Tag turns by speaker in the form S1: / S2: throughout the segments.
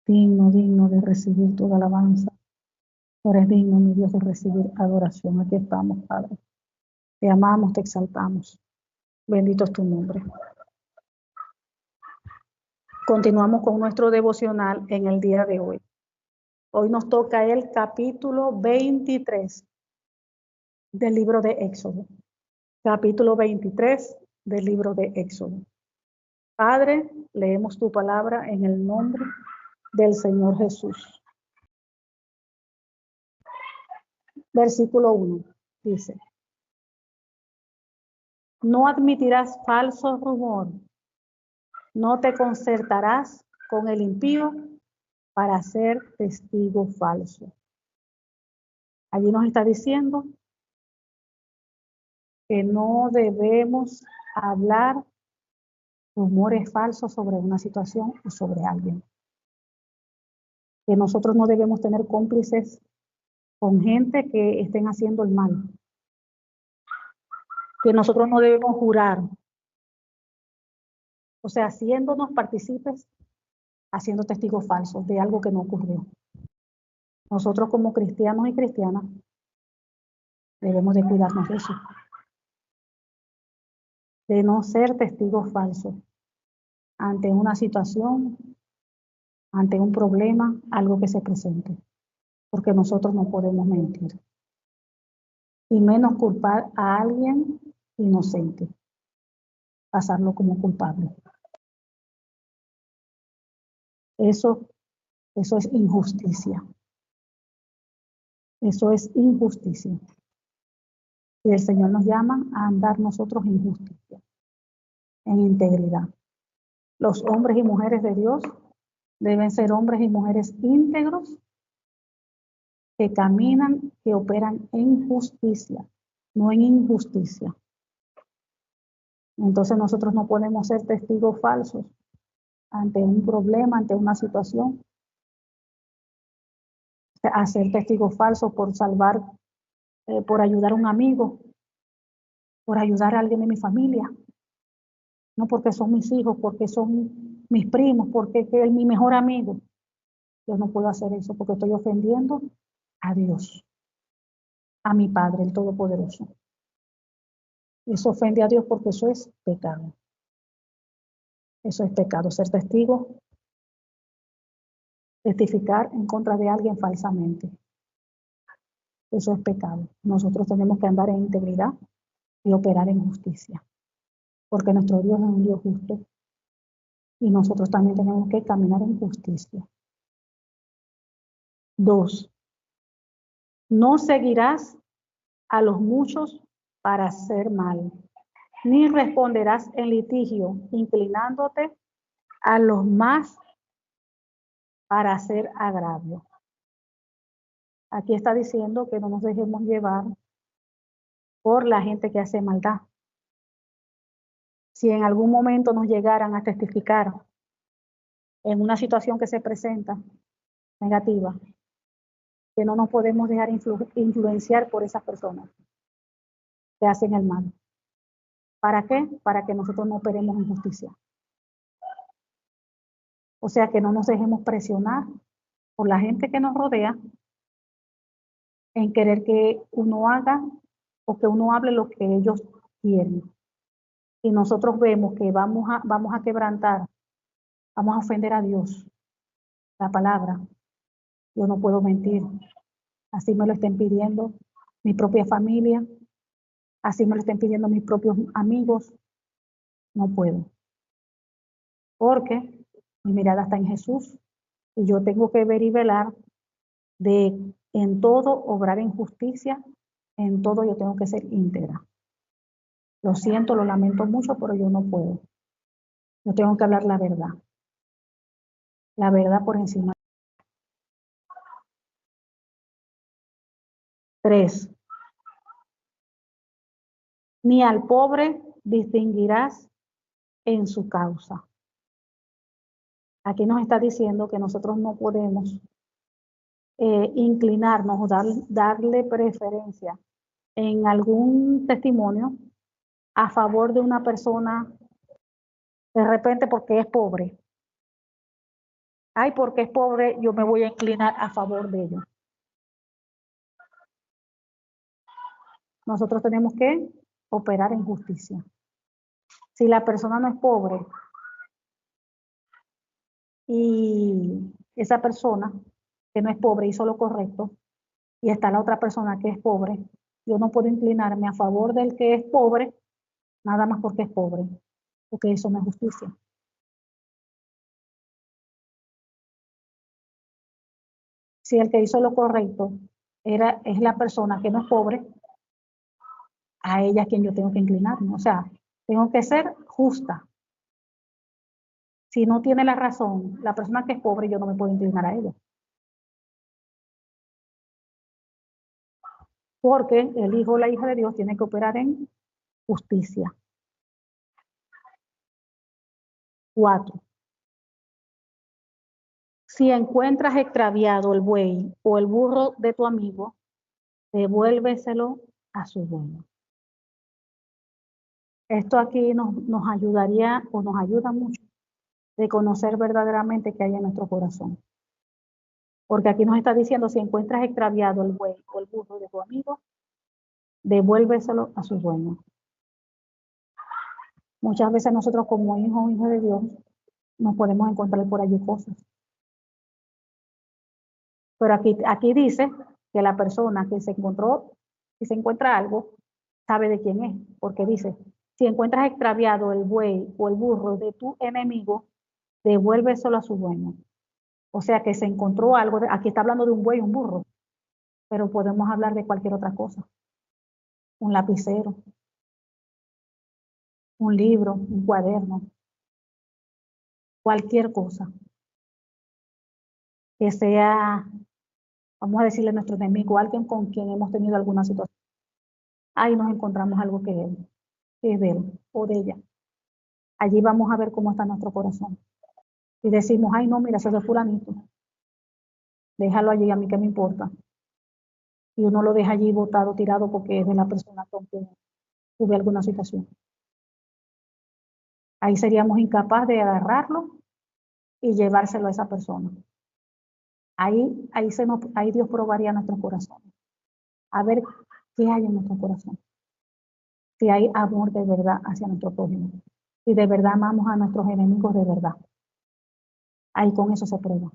S1: Digno, digno de recibir toda alabanza. Tú eres digno, mi Dios, de recibir adoración. Aquí estamos, Padre. Te amamos, te exaltamos. Bendito es tu nombre. Continuamos con nuestro devocional en el día de hoy. Hoy nos toca el capítulo 23 del libro de Éxodo. Capítulo 23 del libro de Éxodo. Padre, leemos tu palabra en el nombre del Señor Jesús. Versículo 1 dice: no admitirás falso rumor, no te concertarás con el impío para ser testigo falso. Allí nos está diciendo que no debemos hablar rumores falsos sobre una situación o sobre alguien. Que nosotros no debemos tener cómplices con gente que estén haciendo el mal. Que nosotros no debemos jurar. O sea, haciéndonos partícipes, haciendo testigos falsos de algo que no ocurrió. Nosotros como cristianos y cristianas debemos de cuidarnos de eso. De no ser testigos falsos ante una situación, ante un problema, algo que se presente. Porque nosotros no podemos mentir. Y menos culpar a alguien inocente. Pasarlo como culpable. Eso es injusticia. Eso es injusticia. Y el Señor nos llama a andar nosotros en justicia, en integridad. Los hombres y mujeres de Dios deben ser hombres y mujeres íntegros que caminan, que operan en justicia, no en injusticia. Entonces nosotros no podemos ser testigos falsos ante un problema, ante una situación. Hacer testigos falsos por salvar, por ayudar a un amigo, por ayudar a alguien de mi familia. No porque son mis hijos, porque son mis primos, porque es mi mejor amigo. Yo no puedo hacer eso porque estoy ofendiendo a Dios, a mi Padre, el Todopoderoso. Eso ofende a Dios porque eso es pecado. Eso es pecado, ser testigo, testificar en contra de alguien falsamente. Eso es pecado. Nosotros tenemos que andar en integridad y operar en justicia, porque nuestro Dios es un Dios justo y nosotros también tenemos que caminar en justicia. 2. No seguirás a los muchos para hacer mal, ni responderás en litigio, inclinándote a los más para hacer agravio. Aquí está diciendo que no nos dejemos llevar por la gente que hace maldad. Si en algún momento nos llegaran a testificar en una situación que se presenta negativa, que no nos podemos dejar influenciar por esas personas que hacen el mal. ¿Para qué? Para que nosotros no operemos en justicia. O sea, que no nos dejemos presionar por la gente que nos rodea en querer que uno haga o que uno hable lo que ellos quieren. Y nosotros vemos que vamos a quebrantar, vamos a ofender a Dios, la palabra. Yo no puedo mentir. Así me lo estén pidiendo mi propia familia, así me lo estén pidiendo mis propios amigos. No puedo. Porque mi mirada está en Jesús y yo tengo que ver y velar de en todo obrar en justicia, en todo yo tengo que ser íntegra. Lo siento, lo lamento mucho, pero yo no puedo. Yo tengo que hablar la verdad. La verdad por encima. 3. Ni al pobre distinguirás en su causa. Aquí nos está diciendo que nosotros no podemos inclinarnos o darle preferencia en algún testimonio a favor de una persona de repente porque es pobre. Ay, porque es pobre, yo me voy a inclinar a favor de ellos. Nosotros tenemos que operar en justicia. Si la persona no es pobre y esa persona que no es pobre hizo lo correcto y está la otra persona que es pobre, yo no puedo inclinarme a favor del que es pobre nada más porque es pobre, porque eso no es justicia. Si el que hizo lo correcto es la persona que no es pobre, a ella es quien yo tengo que inclinarme. O sea, tengo que ser justa. Si no tiene la razón, la persona que es pobre, yo no me puedo inclinar a ella. Porque el hijo o la hija de Dios tiene que operar en justicia. 4. Si encuentras extraviado el buey o el burro de tu amigo, devuélveselo a su dueño. Esto aquí nos ayudaría o nos ayuda mucho de conocer verdaderamente qué hay en nuestro corazón. Porque aquí nos está diciendo, si encuentras extraviado el buey o el burro de tu amigo, devuélveselo a su dueño. Muchas veces nosotros como hijos de Dios nos podemos encontrar por allí cosas. Pero aquí dice que la persona que se encontró, si se encuentra algo, sabe de quién es. Porque dice, si encuentras extraviado el buey o el burro de tu enemigo, devuélveselo a su dueño. O sea que se encontró algo, aquí está hablando de un buey, un burro, pero podemos hablar de cualquier otra cosa. Un lapicero, un libro, un cuaderno, cualquier cosa que sea, vamos a decirle a nuestro enemigo, alguien con quien hemos tenido alguna situación. Ahí nos encontramos algo que es de él o de ella. Allí vamos a ver cómo está nuestro corazón. Y decimos, ay no, mira, eso es de fulanito. Déjalo allí, a mí qué me importa. Y uno lo deja allí botado, tirado, porque es de la persona con quien tuve alguna situación. Ahí seríamos incapaces de agarrarlo y llevárselo a esa persona. Ahí Dios probaría nuestro corazón. A ver qué hay en nuestro corazón. Si hay amor de verdad hacia nuestro prójimo. Si de verdad amamos a nuestros enemigos de verdad. Ahí con eso se prueba.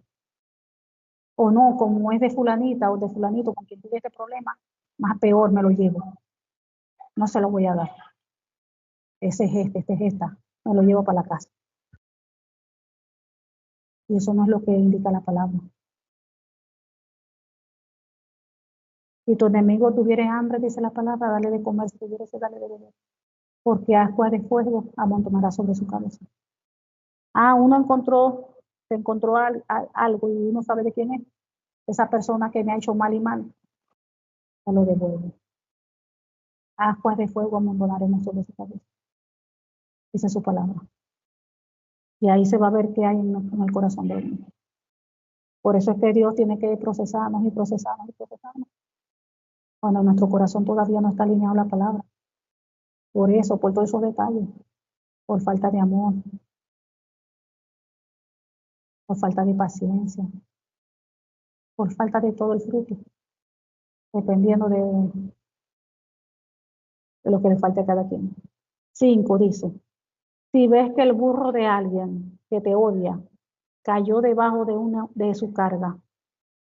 S1: O no, como es de fulanita o de fulanito con quien tuve este problema, más peor me lo llevo. No se lo voy a dar. Ese es este es esta. Me lo llevo para la casa. Y eso no es lo que indica la palabra. Si tu enemigo tuviera hambre, dice la palabra, dale de comer, si tuviera sed, dale de beber. Porque ascuas de fuego amontonará sobre su cabeza. Se encontró algo y uno sabe de quién es. Esa persona que me ha hecho mal y mal, se lo devuelve. Ascuas de fuego amontonaremos sobre su cabeza. Dice su palabra. Y ahí se va a ver qué hay en el corazón de uno. Por eso es que Dios tiene que procesarnos y procesarnos y procesarnos. Cuando nuestro corazón todavía no está alineado a la palabra. Por eso, por todos esos detalles. Por falta de amor. Por falta de paciencia. Por falta de todo el fruto. Dependiendo de lo que le falte a cada quien. 5 dice, si ves que el burro de alguien que te odia cayó debajo de su carga,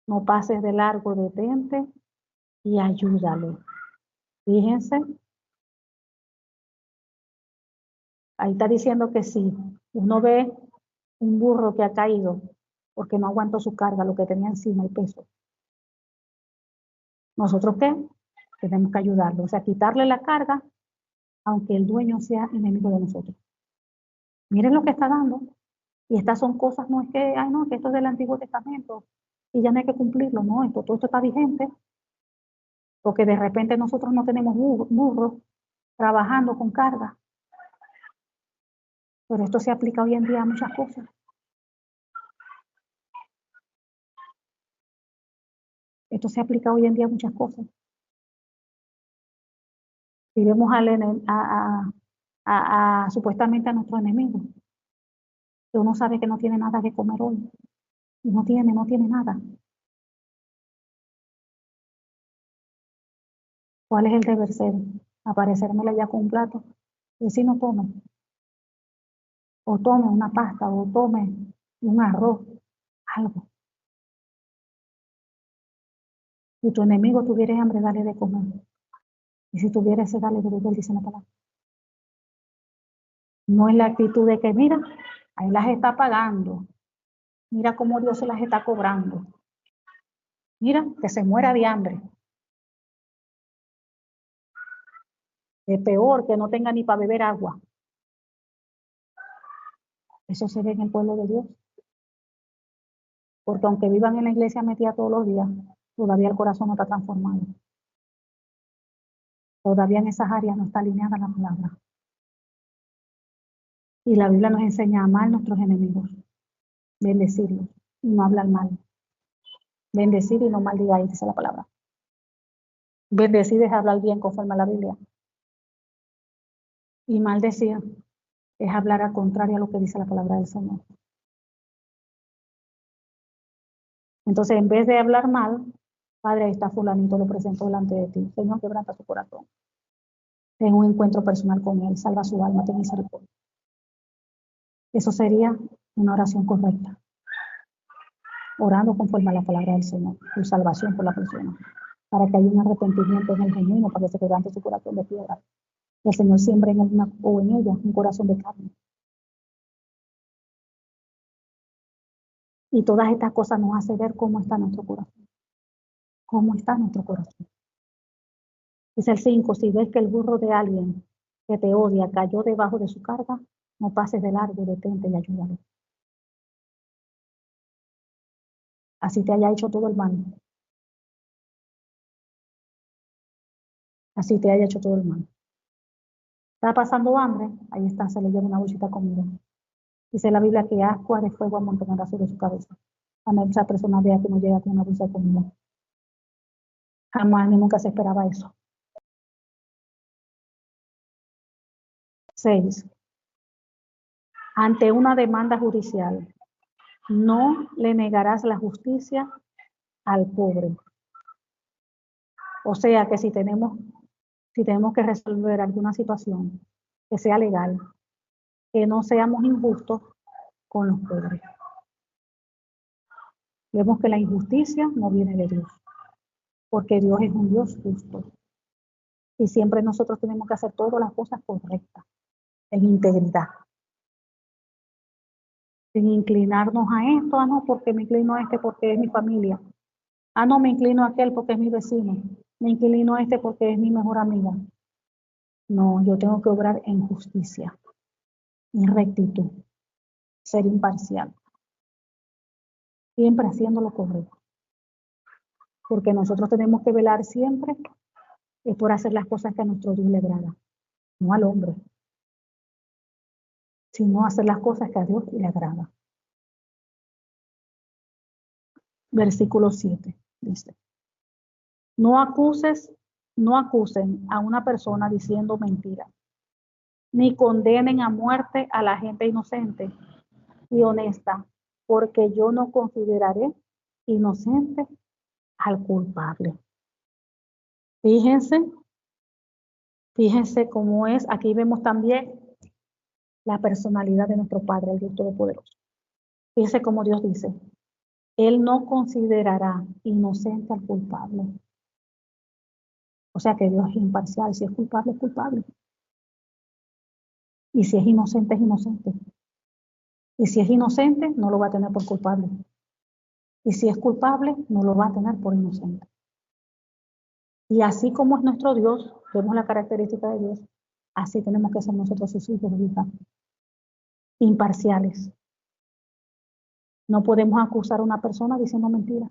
S1: no pases de largo, detente y ayúdale. Fíjense, ahí está diciendo que si uno ve un burro que ha caído porque no aguantó su carga, lo que tenía encima, el peso, ¿nosotros qué? Tenemos que ayudarlo, o sea, quitarle la carga, aunque el dueño sea enemigo de nosotros. Miren lo que está dando. Y estas son cosas, no es que, ay no, que esto es del Antiguo Testamento y ya no hay que cumplirlo, no, todo esto está vigente, porque de repente nosotros no tenemos burros trabajando con carga, pero esto se aplica hoy en día a muchas cosas. Esto se aplica hoy en día a muchas cosas. Si vemos supuestamente a nuestro enemigo, que uno sabe que no tiene nada que comer hoy, y no tiene nada. ¿Cuál es el deber ser? Aparecérmela ya con un plato y si no tome, o tome una pasta, o tome un arroz, algo. Si tu enemigo tuviera hambre, dale de comer. Y si tuviera sed, dale de beber, dice la palabra. No es la actitud de que, mira, ahí las está pagando. Mira cómo Dios se las está cobrando. Mira, que se muera de hambre. Es peor que no tenga ni para beber agua. Eso se ve en el pueblo de Dios. Porque aunque vivan en la iglesia metida todos los días, todavía el corazón no está transformado. Todavía en esas áreas no está alineada la palabra. Y la Biblia nos enseña a amar a nuestros enemigos, bendecirlos y no hablar mal. Bendecir y no maldigáis, dice la palabra. Bendecir es hablar bien conforme a la Biblia. Y maldecir es hablar al contrario a lo que dice la palabra del Señor. Entonces, en vez de hablar mal, Padre, ahí está fulanito, lo presento delante de ti. Señor, quebranta su corazón. Ten un encuentro personal con él, salva su alma, ten misericordia. Eso sería una oración correcta. Orando conforme a la palabra del Señor, tu salvación por la persona, para que haya un arrepentimiento en el genuino, para que se quebrante su corazón de piedra. El Señor siembra en él o en ella un corazón de carne. Y todas estas cosas nos hacen ver cómo está nuestro corazón. Cómo está nuestro corazón. Dice el 5, si ves que el burro de alguien que te odia cayó debajo de su carga, no pases de largo, detente y ayúdalo. Así te haya hecho todo el mal. Así te haya hecho todo el mal. Está pasando hambre, ahí está, se le lleva una bolsita de comida. Dice la Biblia que ascuas de fuego amontonará sobre su cabeza. Cuando esa persona vea que no llega con una bolsa de comida. Jamás ni nunca se esperaba eso. 6. Ante una demanda judicial, no le negarás la justicia al pobre. O sea que si tenemos que resolver alguna situación que sea legal, que no seamos injustos con los pobres. Vemos que la injusticia no viene de Dios, porque Dios es un Dios justo. Y siempre nosotros tenemos que hacer todas las cosas correctas, en integridad. Sin inclinarnos a esto, no, porque me inclino a este porque es mi familia. No, me inclino a aquel porque es mi vecino. Me inclino a este porque es mi mejor amiga. No, yo tengo que obrar en justicia, en rectitud, ser imparcial, siempre haciendo lo correcto. Porque nosotros tenemos que velar siempre por hacer las cosas que a nuestro Dios le agrada, no al hombre, sino hacer las cosas que a Dios le agrada. Versículo 7 dice, no acusen a una persona diciendo mentira, ni condenen a muerte a la gente inocente y honesta, porque yo no consideraré inocente al culpable. Fíjense cómo es, aquí vemos también la personalidad de nuestro Padre, el Dios Todopoderoso. Fíjense cómo Dios dice, Él no considerará inocente al culpable. O sea que Dios es imparcial, si es culpable, es culpable. Y si es inocente, es inocente. Y si es inocente, no lo va a tener por culpable. Y si es culpable, no lo va a tener por inocente. Y así como es nuestro Dios, vemos la característica de Dios, así tenemos que ser nosotros sus hijos e hijas, imparciales. No podemos acusar a una persona diciendo mentiras.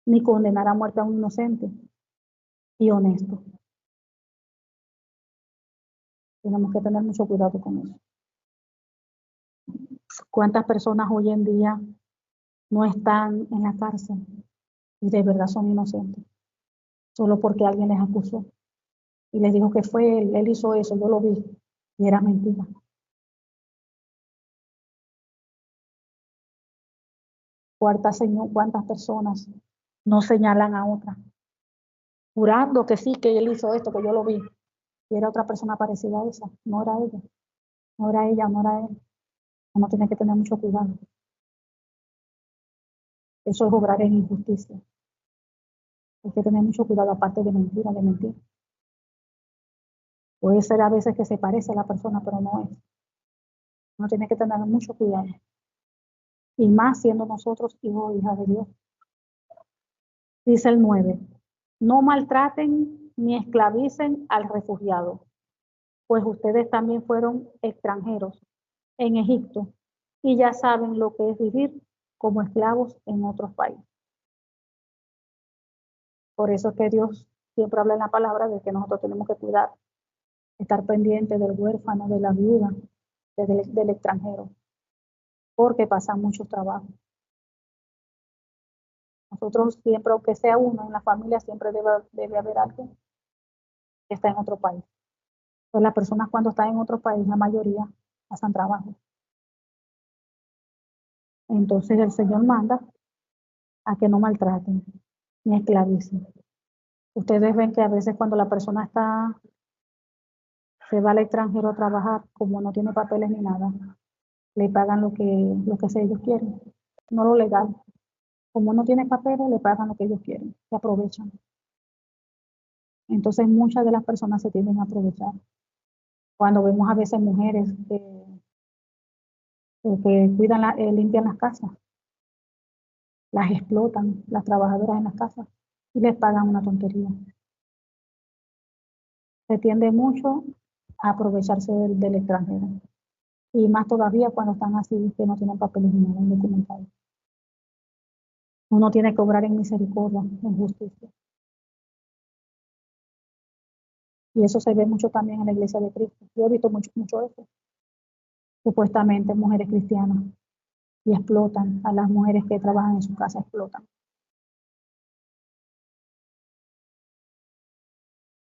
S1: Ni condenar a muerte a un inocente y honesto. Tenemos que tener mucho cuidado con eso. ¿Cuántas personas hoy en día no están en la cárcel y de verdad son inocentes? Solo porque alguien les acusó y les dijo que fue él hizo eso, yo lo vi y era mentira. ¿Cuántas personas no señalan a otra? Jurando que sí, que él hizo esto, que yo lo vi. Y era otra persona parecida a esa. No era ella. No era ella, no era él. Uno tiene que tener mucho cuidado. Eso es obrar en injusticia. Hay que tener mucho cuidado, aparte de mentir. Puede ser a veces que se parece a la persona, pero no es. Uno tiene que tener mucho cuidado. Y más siendo nosotros hijos e hijas de Dios. Dice el 9. No maltraten ni esclavicen al refugiado, pues ustedes también fueron extranjeros en Egipto y ya saben lo que es vivir como esclavos en otros países. Por eso es que Dios siempre habla en la palabra de que nosotros tenemos que cuidar, estar pendientes del huérfano, de la viuda, del extranjero, porque pasan muchos trabajos. Nosotros siempre, aunque sea uno en la familia, siempre debe haber alguien que está en otro país. Pues las personas cuando están en otro país, la mayoría pasan trabajo. Entonces el Señor manda a que no maltraten ni esclavicen. Ustedes ven que a veces cuando la persona se va al extranjero a trabajar, como no tiene papeles ni nada, le pagan lo que ellos quieren, no lo legal. Como no tiene papeles, le pagan lo que ellos quieren, se aprovechan. Entonces muchas de las personas se tienden a aprovechar. Cuando vemos a veces mujeres que cuidan, limpian las casas, las explotan, las trabajadoras en las casas, y les pagan una tontería. Se tiende mucho a aprovecharse del extranjero. Y más todavía cuando están así, que no tienen papeles ni nada documentados. Uno tiene que obrar en misericordia, en justicia. Y eso se ve mucho también en la iglesia de Cristo. Yo he visto mucho eso. Supuestamente mujeres cristianas. Y explotan a las mujeres que trabajan en su casa, explotan.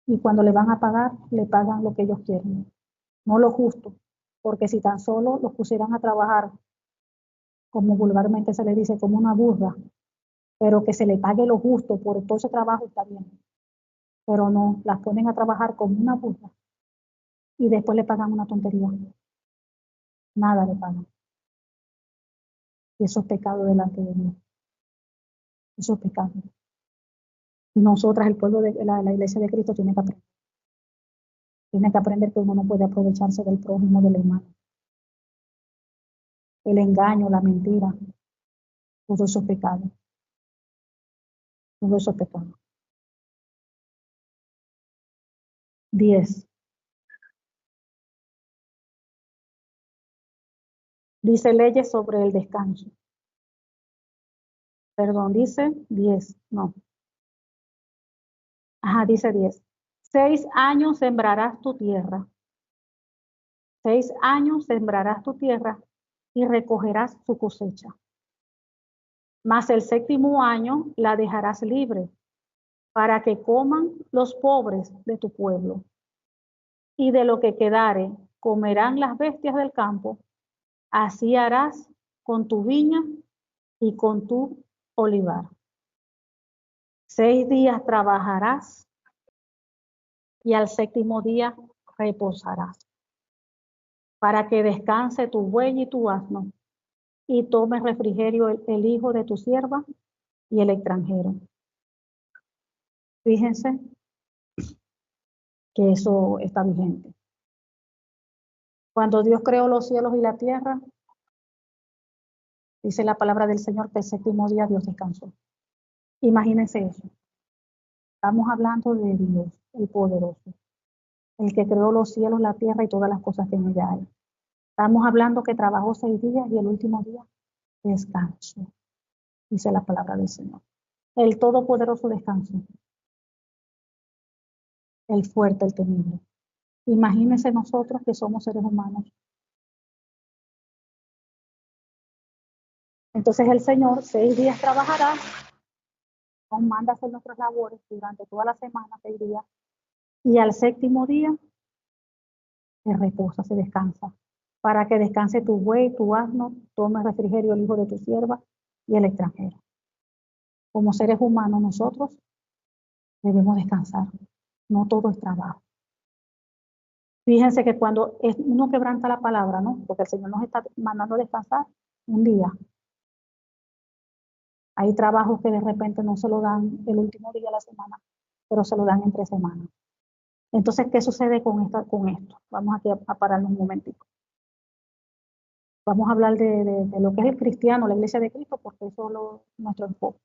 S1: Y cuando le van a pagar, le pagan lo que ellos quieren. No lo justo. Porque si tan solo los pusieran a trabajar, como vulgarmente se le dice, como una burra, pero que se le pague lo justo por todo ese trabajo, está bien. Pero no, las ponen a trabajar como una burra y después le pagan una tontería. Nada le pagan. Y eso es pecado delante de Dios. Eso es pecado. Nosotras, el pueblo de la iglesia de Cristo, tiene que aprender. Tiene que aprender que uno no puede aprovecharse del prójimo, del hermano. El engaño, la mentira, todo eso es pecado. Todo eso es pecado. 10. Dice leyes sobre el descanso. Perdón, dice 10. No. Ajá, dice 10. 6 años sembrarás tu tierra. 6 años sembrarás tu tierra y recogerás su cosecha. Mas el séptimo año la dejarás libre para que coman los pobres de tu pueblo. Y de lo que quedare comerán las bestias del campo. Así harás con tu viña y con tu olivar. 6 días trabajarás y al séptimo día reposarás, para que descanse tu buey y tu asno, y tome refrigerio el hijo de tu sierva y el extranjero. Fíjense que eso está vigente. Cuando Dios creó los cielos y la tierra, dice la palabra del Señor que el séptimo día Dios descansó. Imagínense eso. Estamos hablando de Dios, el poderoso, el que creó los cielos, la tierra y todas las cosas que en ella hay. Estamos hablando que trabajó 6 días y el último día descansó, dice la palabra del Señor. El todopoderoso descansó. El fuerte, el temible. Imagínense nosotros que somos seres humanos. Entonces el Señor 6 días trabajará, nos manda a hacer nuestras labores durante toda la semana, 6 días, y al séptimo día se reposa, se descansa, para que descanse tu buey, tu asno, tome refrigerio el hijo de tu sierva y el extranjero. Como seres humanos nosotros debemos descansar. No todo es trabajo. Fíjense que cuando uno quebranta la palabra, ¿no? Porque el Señor nos está mandando a descansar un día. Hay trabajos que de repente no se lo dan el último día de la semana, pero se lo dan entre semanas. Entonces, ¿qué sucede con esto? Vamos aquí a pararnos un momentito. Vamos a hablar de lo que es el cristiano, la iglesia de Cristo, porque eso es nuestro enfoque.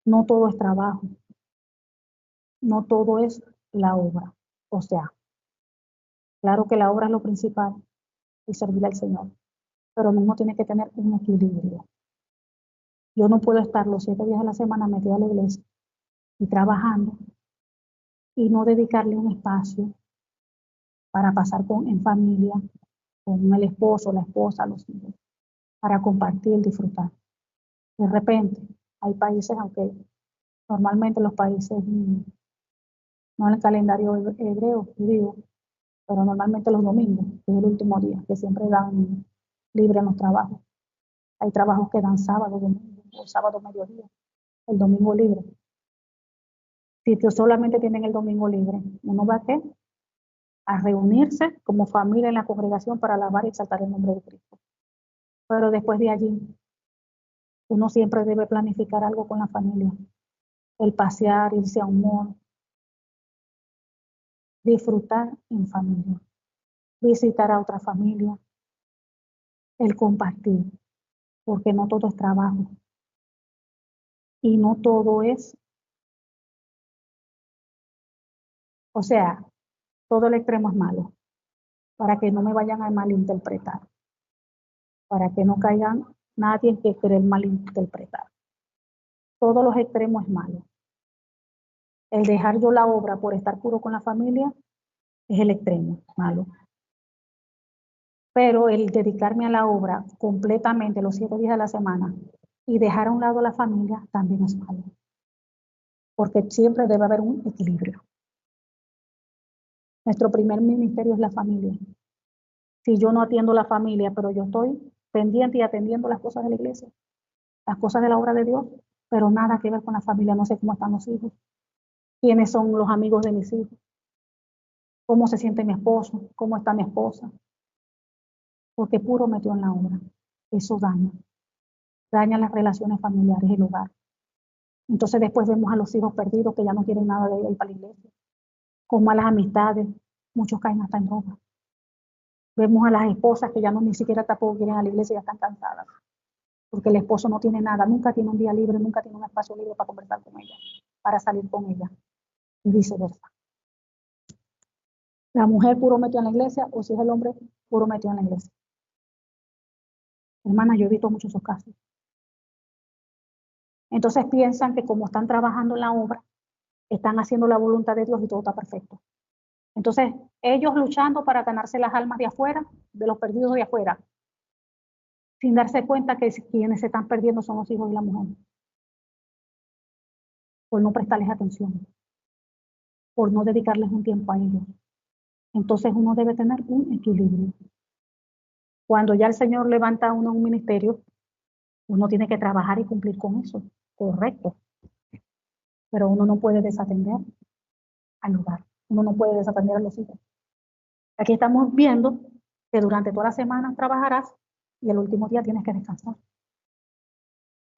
S1: No todo es trabajo, no todo es la obra. O sea, claro que la obra es lo principal y servir al Señor, pero uno tiene que tener un equilibrio. Yo no puedo estar los 7 días de la semana metida a la iglesia y trabajando y no dedicarle un espacio para pasar en familia, con el esposo, la esposa, los hijos, para compartir, disfrutar. De repente, hay países, aunque normalmente los países, no en el calendario hebreo, judío, pero normalmente los domingos, que es el último día, que siempre dan libre en los trabajos. Hay trabajos que dan sábado, domingo, o sábado mediodía, el domingo libre. Si solamente tienen el domingo libre, uno va a reunirse como familia en la congregación para alabar y exaltar el nombre de Cristo. Pero después de allí, uno siempre debe planificar algo con la familia. El pasear, irse a un mall, disfrutar en familia, visitar a otra familia, el compartir, porque no todo es trabajo y no todo es, o sea, todo el extremo es malo, para que no me vayan a malinterpretar, para que no caigan nadie que querer malinterpretar. Todos los extremos es malo. El dejar yo la obra por estar puro con la familia es el extremo, malo. Pero el dedicarme a la obra completamente los 7 días de la semana y dejar a un lado a la familia también es malo. Porque siempre debe haber un equilibrio. Nuestro primer ministerio es la familia. Si yo no atiendo la familia, pero yo estoy pendiente y atendiendo las cosas de la iglesia, las cosas de la obra de Dios, pero nada que ver con la familia, no sé cómo están los hijos, quiénes son los amigos de mis hijos, cómo se siente mi esposo, cómo está mi esposa, porque puro metió en la obra. Eso daña las relaciones familiares, el hogar. Entonces después vemos a los hijos perdidos que ya no quieren nada de ir para la iglesia, con malas amistades, muchos caen hasta en drogas. Vemos a las esposas que ya no ni siquiera tampoco quieren a la iglesia y ya están cansadas, porque el esposo no tiene nada, nunca tiene un día libre, nunca tiene un espacio libre para conversar con ella, para salir con ella, y viceversa. La mujer puro metió en la iglesia, o si es el hombre, puro metió en la iglesia. Hermana, yo he visto muchos esos casos. Entonces piensan que como están trabajando en la obra, están haciendo la voluntad de Dios y todo está perfecto. Entonces, ellos luchando para ganarse las almas de afuera, de los perdidos de afuera, sin darse cuenta que quienes se están perdiendo son los hijos y la mujer, por no prestarles atención, por no dedicarles un tiempo a ellos. Entonces uno debe tener un equilibrio. Cuando ya el Señor levanta a uno en un ministerio, uno tiene que trabajar y cumplir con eso, correcto. Pero uno no puede desatender al hogar, uno no puede desatender a los hijos. Aquí estamos viendo que durante toda la semana trabajarás y el último día tienes que descansar.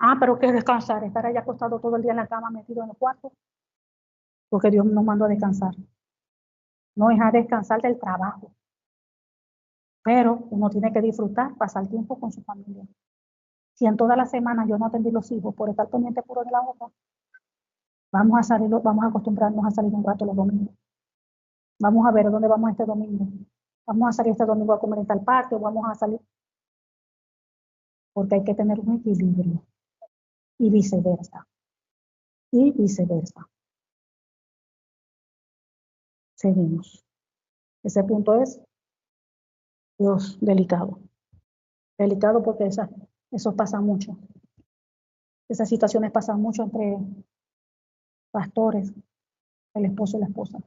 S1: Ah, pero ¿qué es descansar? Estar allá acostado todo el día en la cama, metido en el cuarto, porque Dios nos mandó a descansar. No es a descansar del trabajo, pero uno tiene que disfrutar, pasar tiempo con su familia. Si en toda la semana yo no atendí los hijos por estar pendiente puro de la obra, vamos a acostumbrarnos a salir un rato los domingos. Vamos a ver dónde vamos este domingo. Vamos a salir este domingo a comer en tal parque, o vamos a salir, porque hay que tener un equilibrio y viceversa. Y viceversa. Seguimos. Ese punto es Dios delicado. Delicado porque eso pasa mucho. Esas situaciones pasan mucho entre pastores, el esposo y la esposa.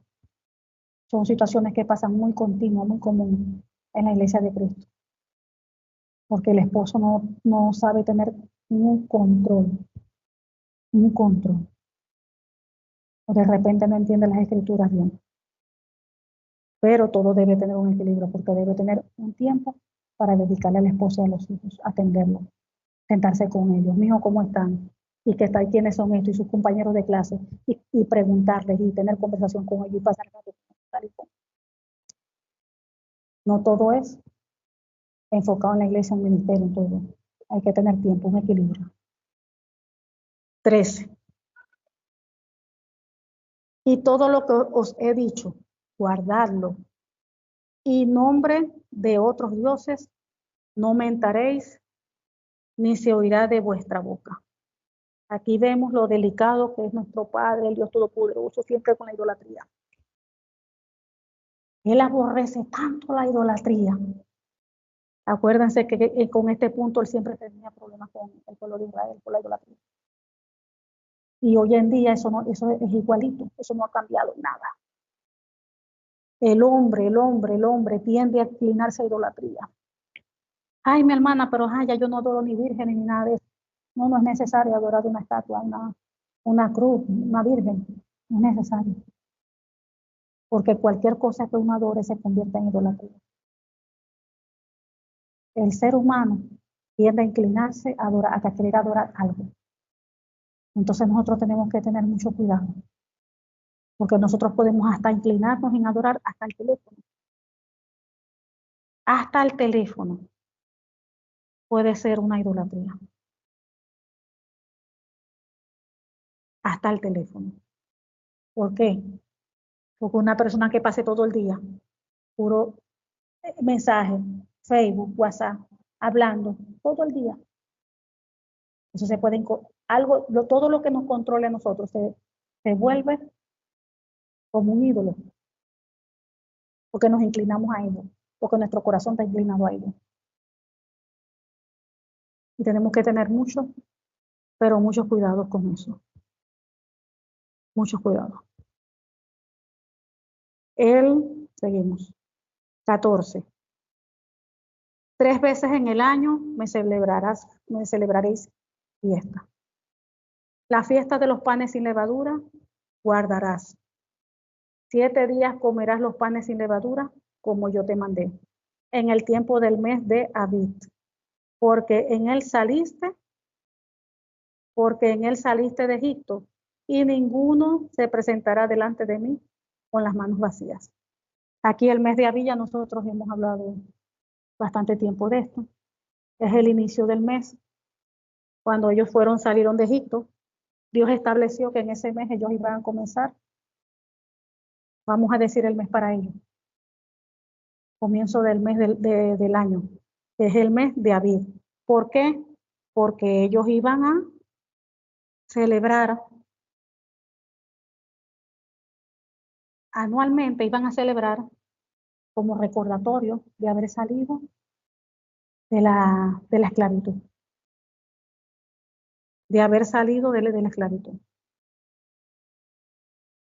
S1: Son situaciones que pasan muy continuas, muy común en la iglesia de Cristo. porque el esposo no sabe tener un control, o de repente no entiende las escrituras bien. Pero todo debe tener un equilibrio, porque debe tener un tiempo para dedicarle al esposo y a los hijos, atenderlos, sentarse con ellos, mijo, ¿cómo están? Y qué tal, quiénes son estos y sus compañeros de clase, y preguntarles y tener conversación con ellos y pasar tal y como. No todo es enfocado en la iglesia, en el ministerio, en todo. Hay que tener tiempo, un equilibrio. 13. Y todo lo que os he dicho, guardadlo. Y nombre de otros dioses no mentaréis, ni se oirá de vuestra boca. Aquí vemos lo delicado que es nuestro Padre, el Dios Todopoderoso, siempre con la idolatría. Él aborrece tanto la idolatría. Acuérdense que con este punto él siempre tenía problemas con el pueblo de Israel por la idolatría. Y hoy en día eso es igualito, eso no ha cambiado nada. El hombre tiende a inclinarse a idolatría. Ay, mi hermana, pero ya yo no adoro ni virgen ni nada de eso. No es necesario adorar una estatua, una cruz, una virgen. No es necesario. Porque cualquier cosa que uno adore se convierte en idolatría. El ser humano tiende a inclinarse a querer adorar algo. Entonces nosotros tenemos que tener mucho cuidado. Porque nosotros podemos hasta inclinarnos en adorar hasta el teléfono. Hasta el teléfono puede ser una idolatría. Hasta el teléfono. ¿Por qué? Porque una persona que pase todo el día, puro mensaje, Facebook, WhatsApp, hablando, todo el día. Eso se puede, todo lo que nos controle a nosotros se vuelve como un ídolo, porque nos inclinamos a ello, porque nuestro corazón está inclinado a ello. Y tenemos que tener pero muchos cuidados con eso. Muchos cuidados. Seguimos. 14. 3 veces en el año me celebraréis fiesta. La fiesta de los panes sin levadura guardarás. 7 días comerás los panes sin levadura, como yo te mandé, en el tiempo del mes de Abib, porque en él saliste de Egipto, y ninguno se presentará delante de mí con las manos vacías. Aquí el mes de Abib, ya nosotros hemos hablado bastante tiempo de esto. Es el inicio del mes. Cuando ellos salieron de Egipto, Dios estableció que en ese mes ellos iban a comenzar, vamos a decir el mes para ellos, comienzo del mes del año, que es el mes de Abib. ¿Por qué? Porque ellos iban a celebrar anualmente, iban a celebrar como recordatorio de haber salido de la esclavitud, de haber salido de la esclavitud.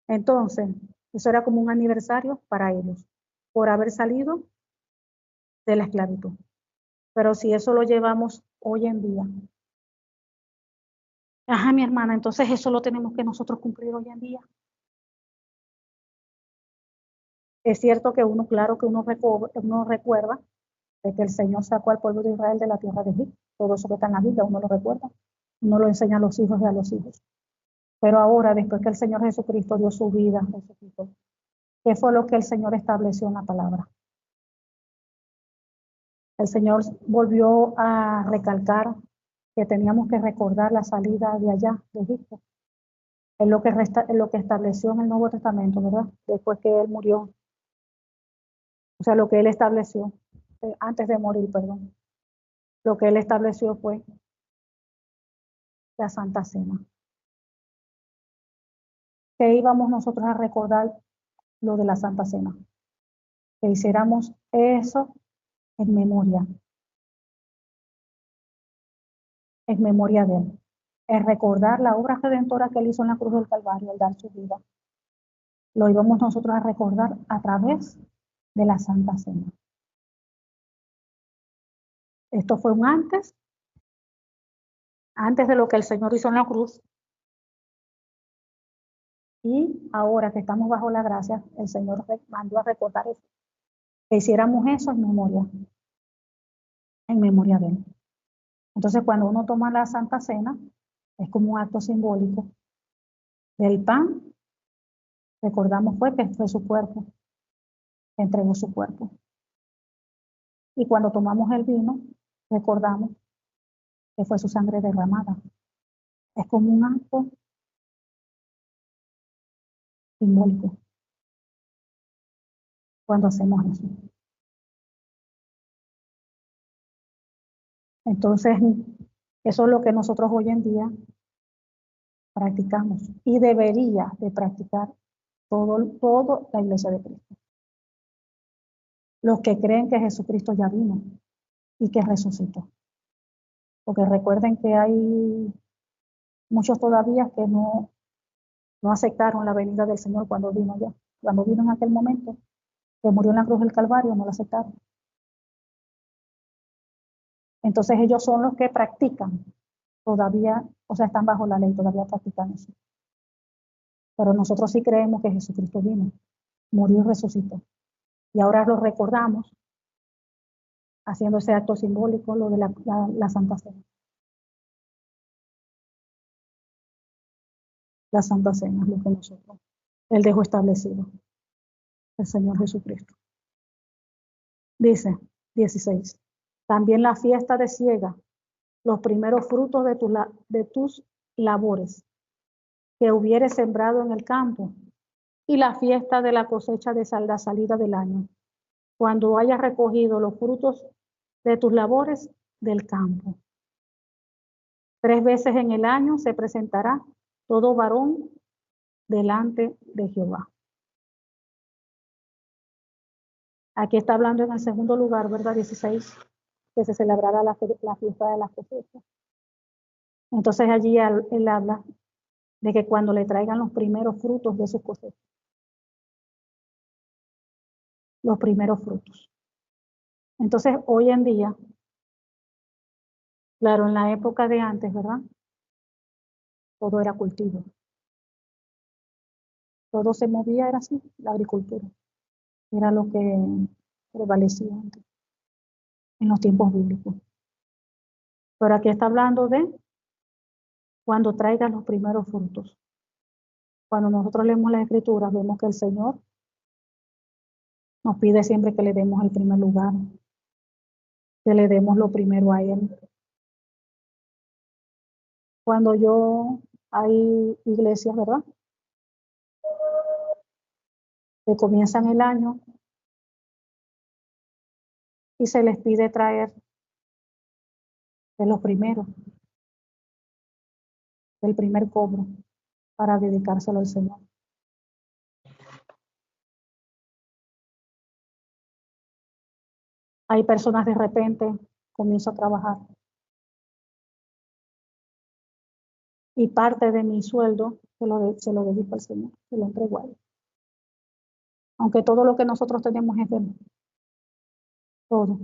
S1: Entonces, eso era como un aniversario para ellos, por haber salido de la esclavitud. Pero si eso lo llevamos hoy en día, mi hermana, entonces eso lo tenemos que nosotros cumplir hoy en día. Es cierto que claro que uno recuerda de que el Señor sacó al pueblo de Israel de la tierra de Egipto. Todo eso que está en la Biblia, uno lo recuerda. Uno lo enseña a los hijos y a los hijos. Pero ahora, después que el Señor Jesucristo dio su vida, ¿qué fue lo que el Señor estableció en la palabra? El Señor volvió a recalcar que teníamos que recordar la salida de allá, de Egipto. Es lo que estableció en el Nuevo Testamento, ¿verdad? Después que Él murió. O sea, lo que Él estableció, antes de morir, perdón. Lo que Él estableció fue la Santa Cena. Que íbamos nosotros a recordar lo de la Santa Cena. Que hiciéramos eso en memoria de Él. En recordar la obra redentora que Él hizo en la cruz del Calvario al dar su vida. Lo íbamos nosotros a recordar a través de la Santa Cena. Esto fue un antes de lo que el Señor hizo en la cruz. Y ahora que estamos bajo la gracia, el Señor mandó a recordar eso, que hiciéramos eso en memoria de Él. Entonces, cuando uno toma la Santa Cena, es como un acto simbólico del pan. Recordamos fue que fue su cuerpo, que entregó su cuerpo. Y cuando tomamos el vino, recordamos que fue su sangre derramada. Es como un acto simbólico cuando hacemos eso. Entonces, eso es lo que nosotros hoy en día practicamos y debería de practicar todo la iglesia de Cristo. Los que creen que Jesucristo ya vino y que resucitó. Porque recuerden que hay muchos todavía que no aceptaron la venida del Señor cuando vino ya. Cuando vino en aquel momento, que murió en la cruz del Calvario, no lo aceptaron. Entonces ellos son los que practican todavía, o sea, están bajo la ley, todavía practican eso. Pero nosotros sí creemos que Jesucristo vino, murió y resucitó. Y ahora lo recordamos haciendo ese acto simbólico, lo de la Santa Cena. La Santa Cena es lo que nosotros, Él dejó establecido, el Señor Jesucristo. Dice 16, también la fiesta de siega, los primeros frutos de tus labores que hubieres sembrado en el campo, y la fiesta de la cosecha de la salida del año, cuando hayas recogido los frutos de tus labores del campo. 3 veces en el año se presentará todo varón delante de Jehová. Aquí está hablando en el segundo lugar, ¿verdad? 16, que se celebrará la fiesta de la cosecha. Entonces allí él habla de que cuando le traigan los primeros frutos de sus cosechas. Los primeros frutos. Entonces hoy en día, claro, en la época de antes, ¿verdad? Todo era cultivo. Todo se movía, era así, la agricultura. Era lo que prevalecía antes, en los tiempos bíblicos. Pero aquí está hablando de cuando traigan los primeros frutos. Cuando nosotros leemos las escrituras, vemos que el Señor nos pide siempre que le demos el primer lugar, que le demos lo primero a Él. Cuando hay iglesias, ¿verdad? Que comienzan el año y se les pide traer de los primeros, del primer cobro, para dedicárselo al Señor. Hay personas de repente comienzo a trabajar y parte de mi sueldo se lo dedico al Señor, se lo entrego a Él. Aunque todo lo que nosotros tenemos es de Él, todo.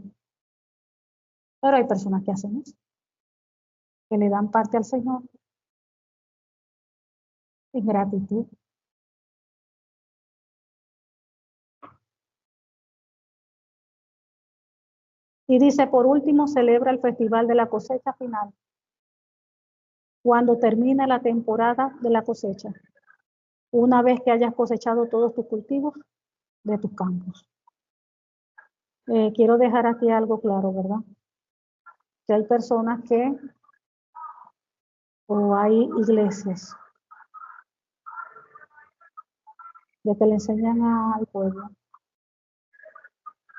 S1: Pero hay personas que hacen eso, que le dan parte al Señor en gratitud. Y dice, por último, celebra el festival de la cosecha final, cuando termine la temporada de la cosecha, una vez que hayas cosechado todos tus cultivos de tus campos. Quiero dejar aquí algo claro, ¿verdad? Que hay personas o hay iglesias de que le enseñan al pueblo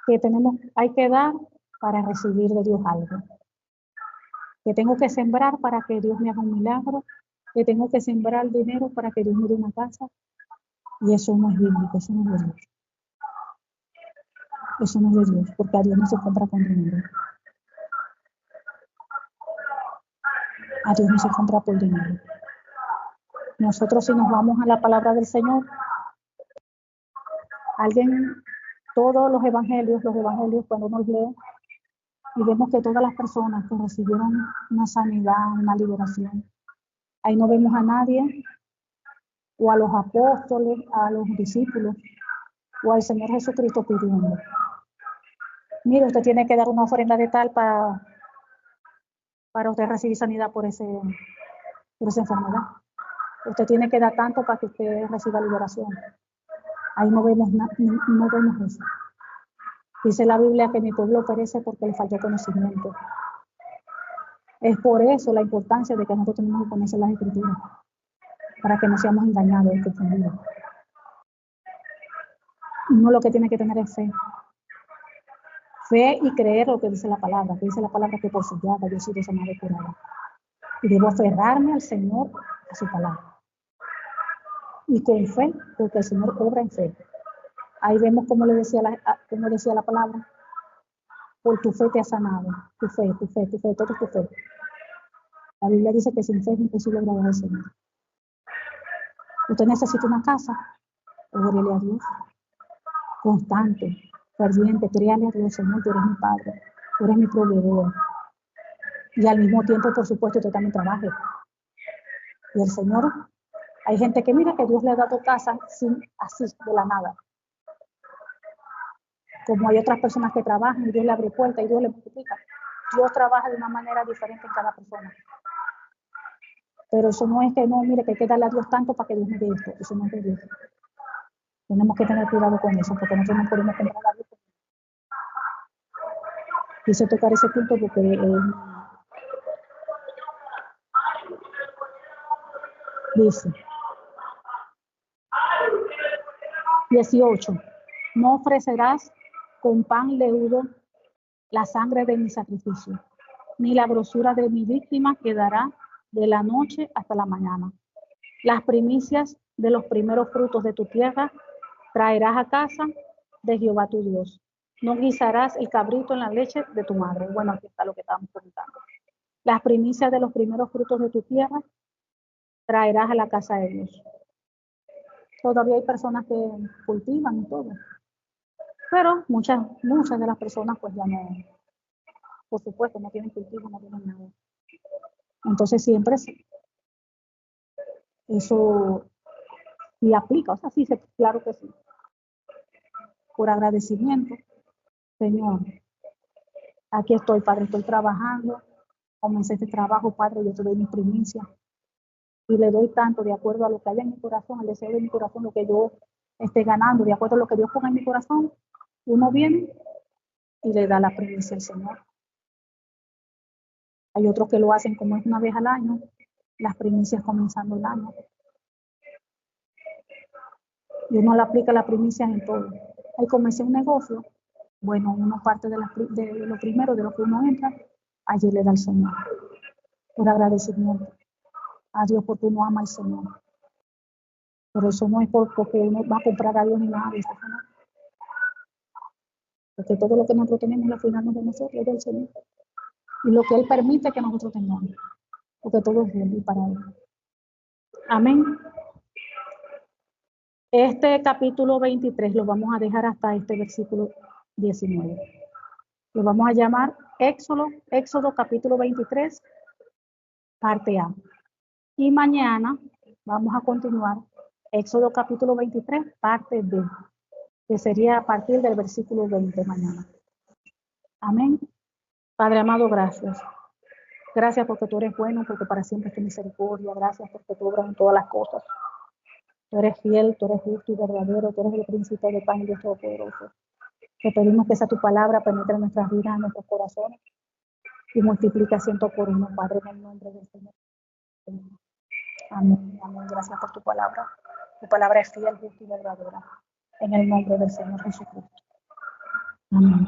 S1: que hay que dar para recibir de Dios algo. Que tengo que sembrar para que Dios me haga un milagro, que tengo que sembrar dinero para que Dios me dé una casa. Y eso no es bíblico, eso no es de Dios. Eso no es de Dios, porque a Dios no se compra con dinero. A Dios no se compra por dinero. Nosotros, si nos vamos a la palabra del Señor, todos los evangelios cuando uno lee, y vemos que todas las personas que recibieron una sanidad, una liberación, ahí no vemos a nadie, o a los apóstoles, a los discípulos, o al Señor Jesucristo pidiendo: mire, usted tiene que dar una ofrenda de tal para usted recibir sanidad por esa enfermedad. Usted tiene que dar tanto para que usted reciba liberación. Ahí no vemos eso. Dice la Biblia que mi pueblo perece porque le faltó conocimiento. Es por eso la importancia de que nosotros tenemos que conocer las Escrituras, para que no seamos engañados y confundidos. Uno lo que tiene que tener es fe. Fe y creer lo que dice la palabra, que por su llaga yo he sido sanado y curado. Y debo aferrarme al Señor, a su palabra. Y con fe, porque el Señor obra en fe. Ahí vemos como decía la palabra: por tu fe te ha sanado. Tu fe, todo es tu fe. La Biblia dice que sin fe es imposible agradar al Señor. Usted necesita una casa, órele a Dios. Constante, ferviente, créale a Dios: Señor, tú eres mi Padre, tú eres mi proveedor. Y al mismo tiempo, por supuesto, usted también trabaje. Y el Señor, hay gente que mira que Dios le ha dado casa así, de la nada. Como hay otras personas que trabajan y Dios le abre puertas y Dios le multiplica. Dios trabaja de una manera diferente en cada persona. Pero eso no es que no, mire, que hay que darle a Dios tanto para que Dios me dé esto. Eso no es de Dios. Tenemos que tener cuidado con eso, porque nosotros no podemos comprar a Dios. Quise tocar ese punto porque dice 18: no ofrecerás con pan leudo la sangre de mi sacrificio, ni la grosura de mi víctima quedará de la noche hasta la mañana. Las primicias de los primeros frutos de tu tierra traerás a casa de Jehová tu Dios. No guisarás el cabrito en la leche de tu madre. Bueno, aquí está lo que estábamos comentando. Las primicias de los primeros frutos de tu tierra traerás a la casa de Dios. Todavía hay personas que cultivan y todo, pero muchas de las personas pues ya no, por supuesto, no tienen cultivo, no tienen nada. Entonces siempre eso sí aplica, o sea, sí, claro que sí. Por agradecimiento: Señor, aquí estoy, Padre, estoy trabajando, comencé este trabajo, Padre, yo te doy mi primicia y le doy tanto de acuerdo a lo que haya en mi corazón, el deseo de mi corazón, lo que yo esté ganando, de acuerdo a lo que Dios ponga en mi corazón. Uno viene y le da la primicia al Señor. Hay otros que lo hacen como es una vez al año, las primicias comenzando el año. Y uno le aplica las primicias en todo. Ahí comencé un negocio, bueno, uno parte de lo primero, de lo que uno entra, allí le da al Señor. Por agradecimiento a Dios, porque uno ama al Señor. Pero eso no es porque uno va a comprar a Dios ni nada de eso, ¿no? Porque todo lo que nosotros tenemos, al final no es de nosotros, es del Señor. Y lo que Él permite que nosotros tengamos, porque todo es de Él y para Él. Amén. Este capítulo 23 lo vamos a dejar hasta este versículo 19. Lo vamos a llamar Éxodo capítulo 23, parte A. Y mañana vamos a continuar Éxodo capítulo 23, parte B, que sería a partir del versículo 20 mañana. Amén. Padre amado, gracias. Gracias porque tú eres bueno, porque para siempre es tu misericordia. Gracias porque tú obras en todas las cosas. Tú eres fiel, tú eres justo y verdadero, tú eres el príncipe de paz y Dios todopoderoso. Te pedimos que esa tu palabra penetre en nuestras vidas, en nuestros corazones y multiplique 100 por uno, Padre, en el nombre del Señor. Amén, amén. Gracias por tu palabra. Tu palabra es fiel, justa y verdadera. En el nombre del Señor Jesucristo. Amén.